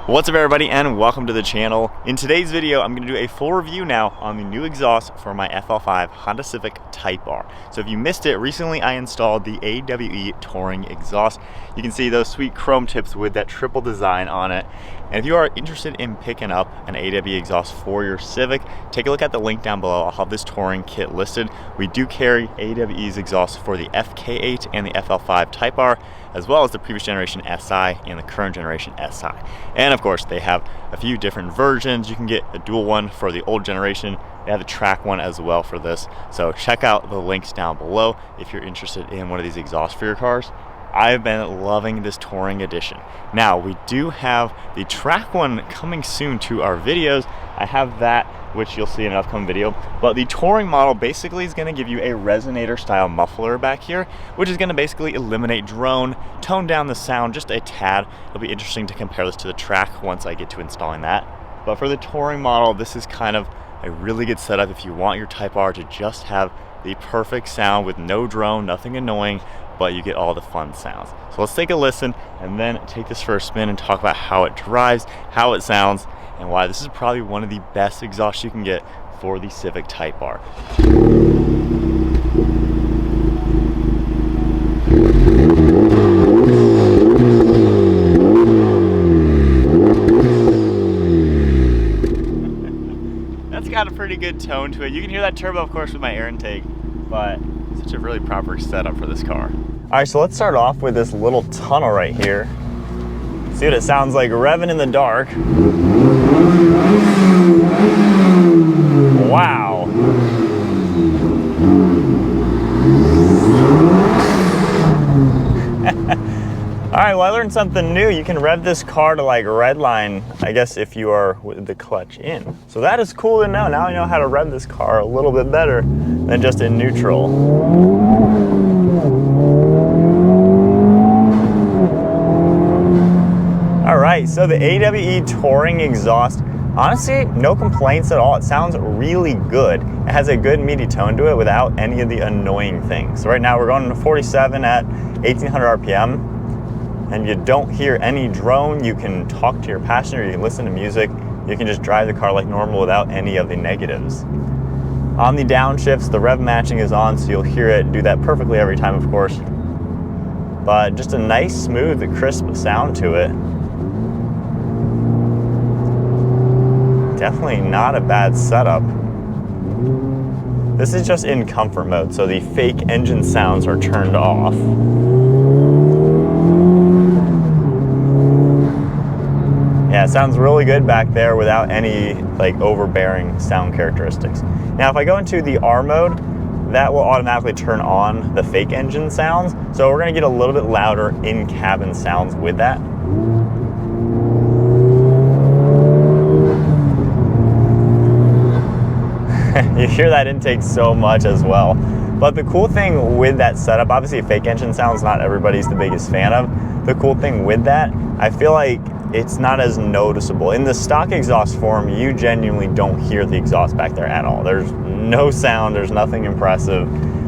What's up everybody and welcome to the channel. In today's video I'm going to do a full review now on the new exhaust for my FL5 Honda Civic Type-R. So if you missed it, recently I installed the AWE Touring exhaust. You can see those sweet chrome tips with that triple design on it. And if you are interested in picking up an AWE exhaust for your Civic, take a look at the link down below. I'll have this Touring kit listed. We do carry AWE's exhaust for the FK8 and the FL5 Type-R, as well as the previous generation SI and the current generation SI. And of course, they have a few different versions. You can get a dual one for the old generation. They have a track one as well for this. So check out the links down below if you're interested in one of these exhausts for your cars. I've been loving this Touring edition. Now, we do have the track one coming soon to our videos. I have that, which you'll see in an upcoming video. But the Touring model basically is gonna give you a resonator style muffler back here, which is gonna basically eliminate drone, tone down the sound just a tad. It'll be interesting to compare this to the track once I get to installing that. But for the Touring model, this is kind of a really good setup if you want your Type-R to just have the perfect sound with no drone, nothing annoying, but you get all the fun sounds. So let's take a listen and then take this for a spin and talk about how it drives, how it sounds, and why this is probably one of the best exhausts you can get for the Civic Type-R. That's got a pretty good tone to it. You can hear that turbo, of course, with my air intake, but such a really proper setup for this car. All right, so let's start off with this little tunnel right here. See what it sounds like revving in the dark. Wow. All right, well, I learned something new. You can rev this car to like redline, I guess, if you are with the clutch in. So that is cool to know. Now I know how to rev this car a little bit better than just in neutral. All right, so the AWE Touring exhaust, honestly, no complaints at all. It sounds really good. It has a good meaty tone to it without any of the annoying things. So right now we're going to 47 at 1800 RPM. And you don't hear any drone. You can talk to your passenger, you can listen to music, you can just drive the car like normal without any of the negatives. On the downshifts, the rev matching is on, so you'll hear it do that perfectly every time, of course. But just a nice, smooth, crisp sound to it. Definitely not a bad setup. This is just in comfort mode, so the fake engine sounds are turned off. Yeah, it sounds really good back there without any like overbearing sound characteristics. Now, if I go into the R mode, that will automatically turn on the fake engine sounds. So we're gonna get a little bit louder in-cabin sounds with that. You hear that intake so much as well. But the cool thing with that setup, obviously fake engine sounds not everybody's the biggest fan of. The cool thing with that, I feel like it's not as noticeable. In the stock exhaust form, you genuinely don't hear the exhaust back there at all. There's no sound, there's nothing impressive.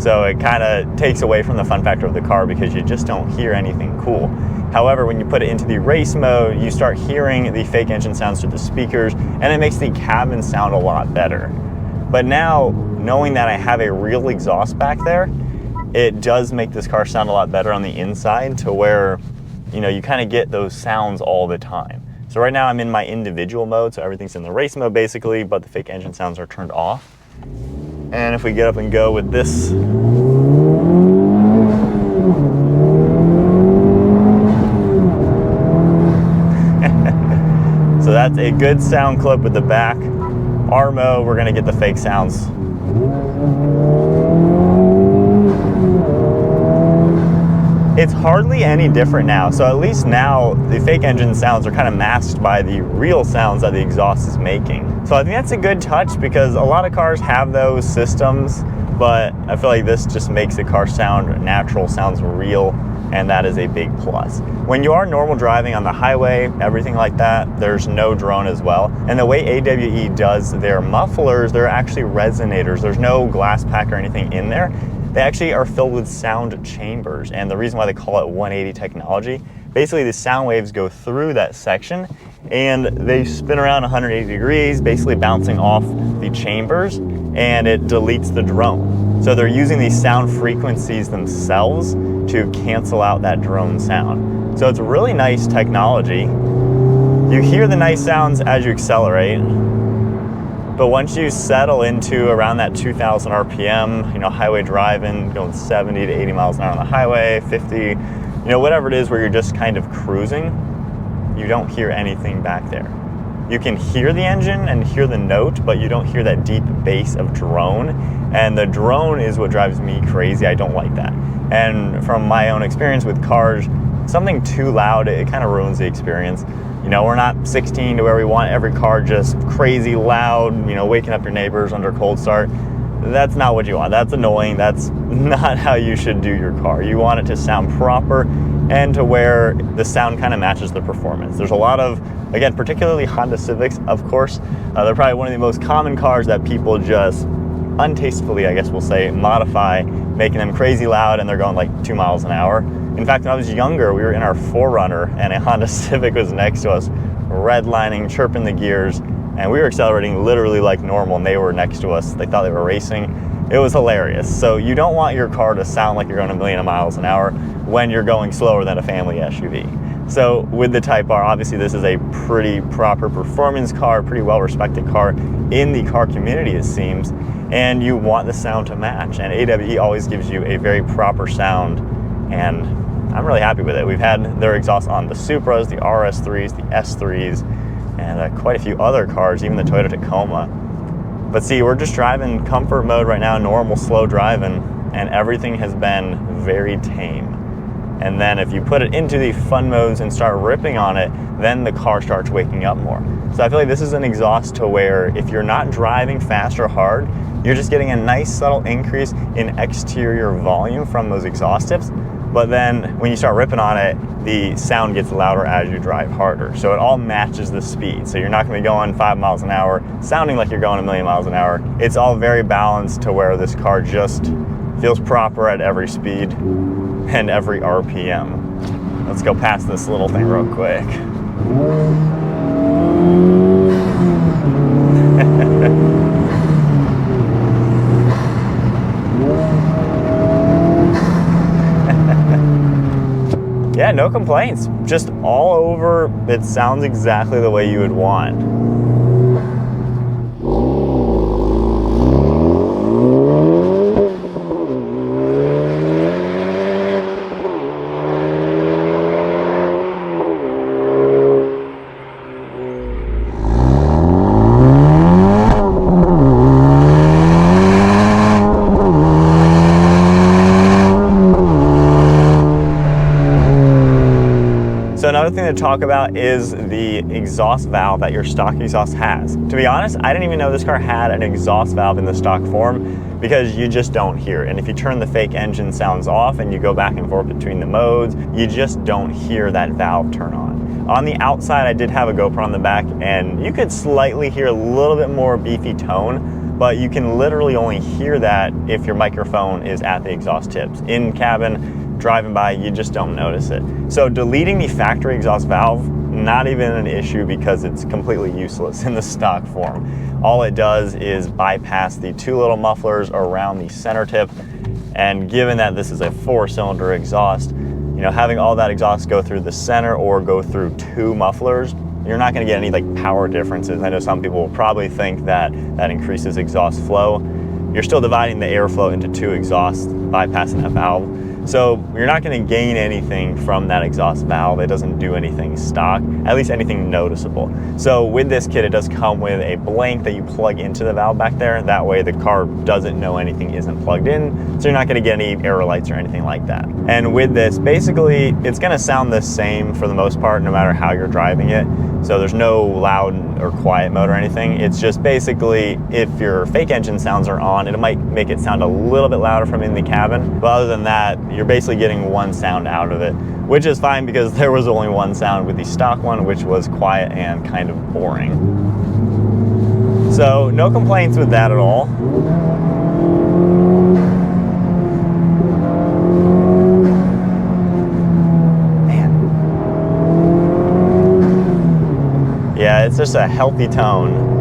So it kind of takes away from the fun factor of the car because you just don't hear anything cool. However, when you put it into the race mode, you start hearing the fake engine sounds through the speakers, and it makes the cabin sound a lot better. But now, knowing that I have a real exhaust back there, it does make this car sound a lot better on the inside to where, you know, you kind of get those sounds all the time. So right now I'm in my individual mode, so everything's in the race mode basically, but the fake engine sounds are turned off. And if we get up and go with this, so that's a good sound clip with the back. R mode, we're gonna get the fake sounds. It's hardly any different now. So at least now the fake engine sounds are kind of masked by the real sounds that the exhaust is making. So I think that's a good touch because a lot of cars have those systems, but I feel like this just makes the car sound natural, sounds real, and that is a big plus. When you are normal driving on the highway, everything like that, there's no drone as well. And the way AWE does their mufflers, they're actually resonators. There's no glass pack or anything in there. They actually are filled with sound chambers, and the reason why they call it 180 technology, basically the sound waves go through that section and they spin around 180 degrees, basically bouncing off the chambers, and it deletes the drone. So they're using these sound frequencies themselves to cancel out that drone sound. So it's really nice technology. You hear the nice sounds as you accelerate, but once you settle into around that 2,000 RPM, you know, highway driving, going 70 to 80 miles an hour on the highway, 50, you know, whatever it is where you're just kind of cruising, you don't hear anything back there. You can hear the engine and hear the note, but you don't hear that deep bass of drone. And the drone is what drives me crazy. I don't like that. And from my own experience with cars, something too loud, it kind of ruins the experience. You know, we're not 16 to where we want every car just crazy loud, you know, waking up your neighbors under cold start. That's not what you want. That's annoying. That's not how you should do your car. You want it to sound proper and to where the sound kind of matches the performance. There's a lot of, again, particularly Honda Civics, of course. They're probably one of the most common cars that people just untastefully, I guess we'll say, modify, making them crazy loud, and they're going like 2 miles an hour. In fact, when I was younger, we were in our 4Runner and a Honda Civic was next to us, redlining, chirping the gears, and we were accelerating literally like normal, and they were next to us. They thought they were racing. It was hilarious. So you don't want your car to sound like you're going a million miles an hour when you're going slower than a family SUV. So with the Type-R, obviously this is a pretty proper performance car, pretty well-respected car in the car community, it seems, and you want the sound to match. And AWE always gives you a very proper sound, and I'm really happy with it. We've had their exhaust on the Supras, the RS3s, the S3s, and quite a few other cars, even the Toyota Tacoma. But see, we're just driving comfort mode right now, normal slow driving, and everything has been very tame. And then if you put it into the fun modes and start ripping on it, then the car starts waking up more. So I feel like this is an exhaust to where if you're not driving fast or hard, you're just getting a nice subtle increase in exterior volume from those exhaust tips. But then when you start ripping on it, the sound gets louder as you drive harder. So it all matches the speed. So you're not gonna be going 5 miles an hour, sounding like you're going a million miles an hour. It's all very balanced to where this car just feels proper at every speed and every RPM. Let's go past this little thing real quick. Yeah, no complaints. Just all over, it sounds exactly the way you would want. So another thing to talk about is the exhaust valve that your stock exhaust has. To be honest, I didn't even know this car had an exhaust valve in the stock form because you just don't hear it. And if you turn the fake engine sounds off and you go back and forth between the modes, you just don't hear that valve turn on. On the outside, I did have a GoPro on the back, and you could slightly hear a little bit more beefy tone, but you can literally only hear that if your microphone is at the exhaust tips. In cabin, driving by, you just don't notice it. So deleting the factory exhaust valve, not even an issue because it's completely useless in the stock form. All it does is bypass the 2 little mufflers around the center tip, and given that this is a 4-cylinder exhaust, you know, having all that exhaust go through the center or go through 2 mufflers, you're not going to get any like power differences. I know some people will probably think that that increases exhaust flow. You're still dividing the airflow into 2 exhausts, bypassing that valve. So you're not going to gain anything from that exhaust valve. It doesn't do anything stock, at least anything noticeable. So with this kit, it does come with a blank that you plug into the valve back there. That way the car doesn't know anything isn't plugged in. So you're not going to get any error lights or anything like that. And with this, basically, it's going to sound the same for the most part, no matter how you're driving it. So there's no loud or quiet mode or anything. It's just basically if your fake engine sounds are on, it might make it sound a little bit louder from in the cabin. But other than that, you're basically getting 1 sound out of it, which is fine because there was only 1 sound with the stock one, which was quiet and kind of boring. So no complaints with that at all. Yeah, it's just a healthy tone.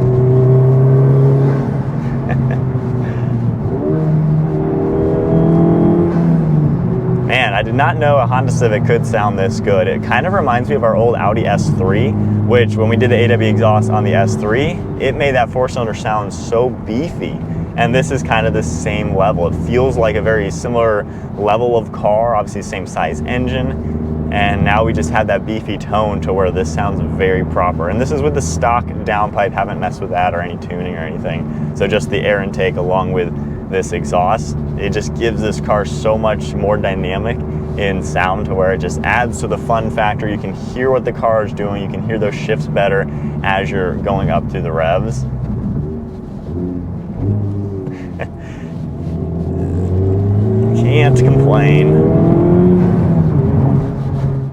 Man, I did not know a Honda Civic could sound this good. It kind of reminds me of our old Audi S3, which when we did the AW exhaust on the S3, it made that four-cylinder sound so beefy. And this is kind of the same level. It feels like a very similar level of car, obviously same size engine. And now we just have that beefy tone to where this sounds very proper. And this is with the stock downpipe, haven't messed with that or any tuning or anything. So just the air intake along with this exhaust, it just gives this car so much more dynamic in sound to where it just adds to the fun factor. You can hear what the car is doing, you can hear those shifts better as you're going up through the revs. Can't complain.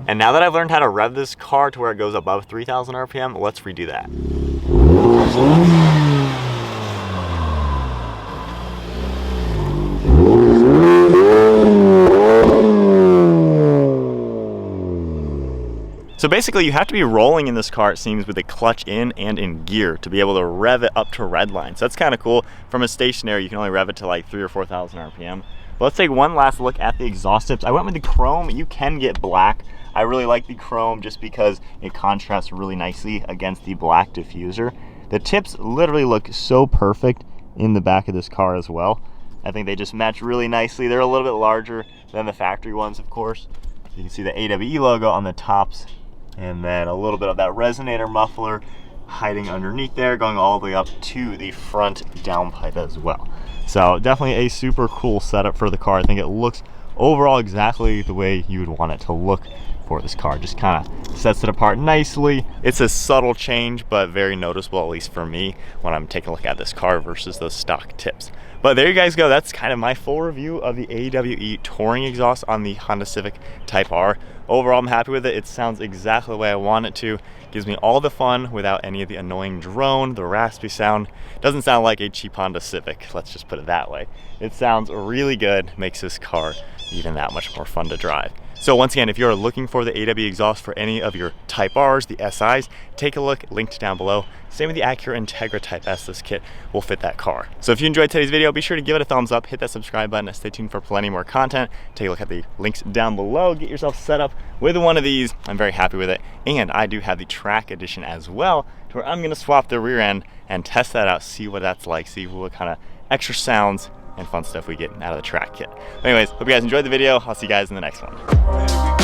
And now that I've learned how to rev this car to where it goes above 3,000 RPM, let's redo that. So basically you have to be rolling in this car, it seems, with the clutch in and in gear to be able to rev it up to red line. So that's kind of cool. From a stationary, you can only rev it to like 3,000 or 4,000 RPM. But let's take one last look at the exhaust tips. I went with the chrome. You can get black. I really like the chrome just because it contrasts really nicely against the black diffuser. The tips literally look so perfect in the back of this car as well. I think they just match really nicely. They're a little bit larger than the factory ones, of course. You can see the AWE logo on the tops, and then a little bit of that resonator muffler hiding underneath there, going all the way up to the front downpipe as well. So definitely a super cool setup for the car. I think it looks overall exactly the way you would want it to look for this car. Just kind of sets it apart nicely. It's a subtle change, but very noticeable, at least for me, when I'm taking a look at this car versus those stock tips. But there you guys go. That's kind of my full review of the AWE touring exhaust on the Honda Civic Type-R. Overall, I'm happy with it. It sounds exactly the way I want it to. Gives me all the fun without any of the annoying drone, the raspy sound. Doesn't sound like a cheap Honda Civic, let's just put it that way. It sounds really good, makes this car even that much more fun to drive. So once again, if you're looking for the AW exhaust for any of your Type-Rs, the SIs, take a look, linked down below. Same with the Acura Integra Type S, this kit will fit that car. So if you enjoyed today's video, be sure to give it a thumbs up, hit that subscribe button, stay tuned for plenty more content. Take a look at the links down below, get yourself set up with one of these. I'm very happy with it. And I do have the track edition as well, to where I'm gonna swap the rear end and test that out, see what that's like, see what kind of extra sounds and fun stuff we get out of the track kit. Anyways, hope you guys enjoyed the video. I'll see you guys in the next one.